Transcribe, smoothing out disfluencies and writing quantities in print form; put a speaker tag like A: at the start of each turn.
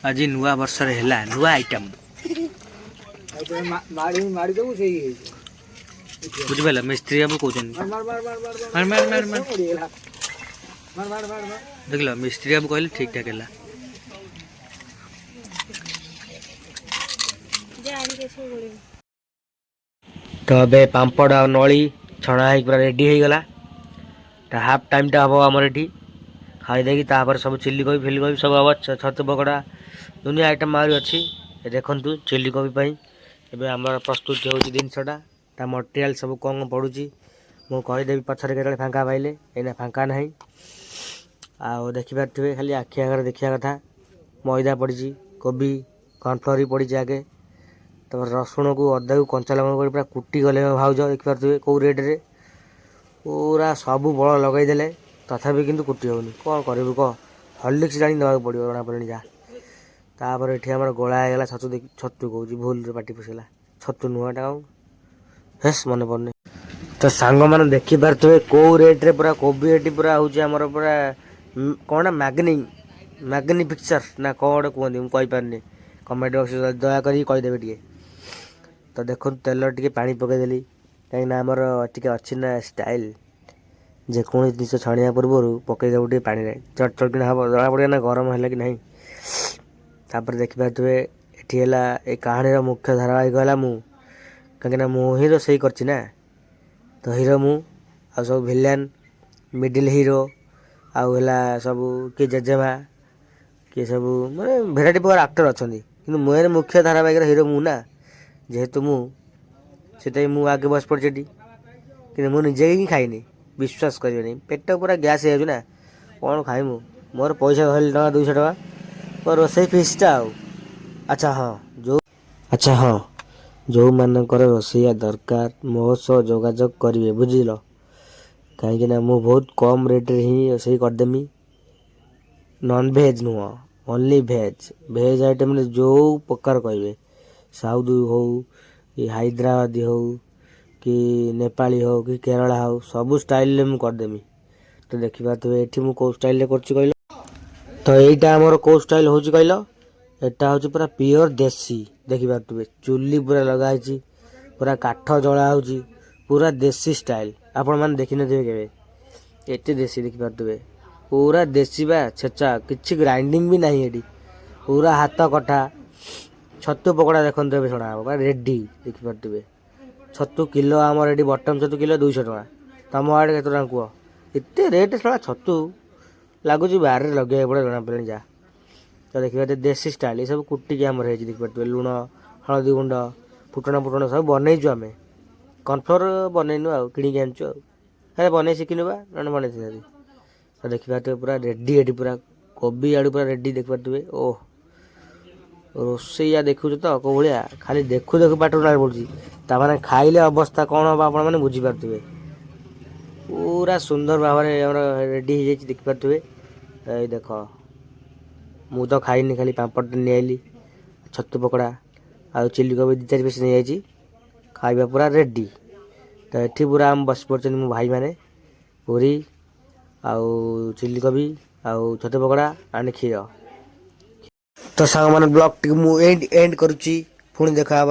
A: आज नुआ वर्ष नुआ आइटम बुझिपाल मिस्त्री बाबू कहते देख लो मिस्त्री बाबू कहले ठीक ठाक है। तो अबे पांपड़ आ नली छणा है पूरा रेडी हो गला। हाफ टाइम टा हम आमर ये खाई देकी सब चिल्ली कोबी फिल्ली कोबी सब हम छतु पकड़ा दुनिया आइटम आहरी अच्छी देखु चिल्ली कोबी एबे आमर प्रस्तुत हो जिनसटा ता मटेरियल सब कौन पड़ुची मु कहीदेवी पछरे के फांका पाइले एना फांका ना आउ देखिपे खाली आखि आगे देखा कथा मैदा पड़ी कोबी कॉर्नफ्लोर पड़ी आगे तब रसुण को अदा को कंचा लगा पूरा कुटी गले भाज देखिपे कौ रेट्रे पूरा सबू बड़ लगईदे तथापि किंतु कुटी होनी कौन करू कह हर्लिक्स जानी देवा पड़ो जना पड़े जा तापर ये आम गोला होगा छतु छतु कौच भूल पाटी पशेगा छतु नुआटा हेस मन पड़े तो सांग मैंने देखिपे कौ रेट्रे पूरा कोबी एटी पूरा हूँ पूरा कौन मैगनी पिक्चर ना कौन कहते मुझे पारे कमेंट बक्स दयाक कहीदेवे टे तो देखो तेल टे पा पकईदेली कहीं आमर टे अच्छी ना स्टाइल जेको जिन छाणिया पूर्व पकईदेव टे पानी चट चटकिना हम जना पड़ा ना गरम है कि नहीं तापर देखिपे ये कहानी मुख्य धारावाहिक है मु कहीं मु ही रोसई करना तो हीरो मु आ सब भिलेन मिडिल हीरो आउ है सब किए जेजेमा किए सब मैंने भेराइटी प्रकार आक्टर अच्छा कि मेन मुख्य धारावाहिक हीरो मु ना जेहेतु मुझे आगे बस पड़ी कि मुझे ही खाईनी विश्वास करें पेट पूरा गैस हो ना कौन खाइमु मोर पैसा धरली टका 200 टका रोसई फीसटा अच्छा हाँ जो मानकर रोसैया दरकार मो सह जोगाजोग करेंगे बुझल कहीं मुझे बहुत कम रेट ही रोसई करदेमी नॉन भेज नुह ओनली भेज भेज आइटम जो प्रकार कहे साउथ हो हैदराबादी हो कि नेपाली हो कि केरला हो सबू स्टाइल में करदेमी तो देखिपे ये मुझे स्टाइल कहल तो यहीटा आमर कौ स्टाइल हूँ कहल एटा हूँ पूरा प्योर देसी देखिपे चुली पूरा लगाई पूरा काठ जला हो पूरा देसी स्टाइल आपण मैंने देखी थे के एटे देसी देखिपे पूरा देसी बा छेचा किसी ग्राइंडिंग भी नहीं ये पूरा हाथ कटा छतु पकड़ा देखते हुए छड़ा हम रेडी देखिपे छतु किलो आमर ये बटम छतु किलो 200 टका तुम आड़े के कह एत रेट छड़ा छतु लगुच बारे लगे पड़े जना पड़े जा तो देखिए देसी स्टाइल ये सब कुटिकी आमर है देखिपे लुण हलदी गुंड फुटण सब बनईचु आम कॉर्नफ्लोर बनईनु आ कि आनचु आ बन शिखिनु बा बन तो देखिपे पूरा रेडी ये पूरा कोबी आड़ू पूरा रेडी देखिपे ओह रोसैया देखुच तो कौ भाया खाली देखु देखु पाट ना पड़ी ताने खाइले अवस्था कौन हम आप बुझीपे पूरा सुंदर भाव रेडी हो जाए देखिपे ये देख मु तो खाइनी खाली पापड़ नहीं आइली छतु पकड़ा आ चिल्ली कोबी 2-4 पीस नहीं आई खाइबा पूरा रेडी तो ये पूरा आम बस पड़े मो भाई मैंने पूरी आउ चिल्ली कोबी आउ छतु पकड़ा आने क्षीर तो सांग मैंने ब्लॉग टी एंड करुच्ची पुणी देखा।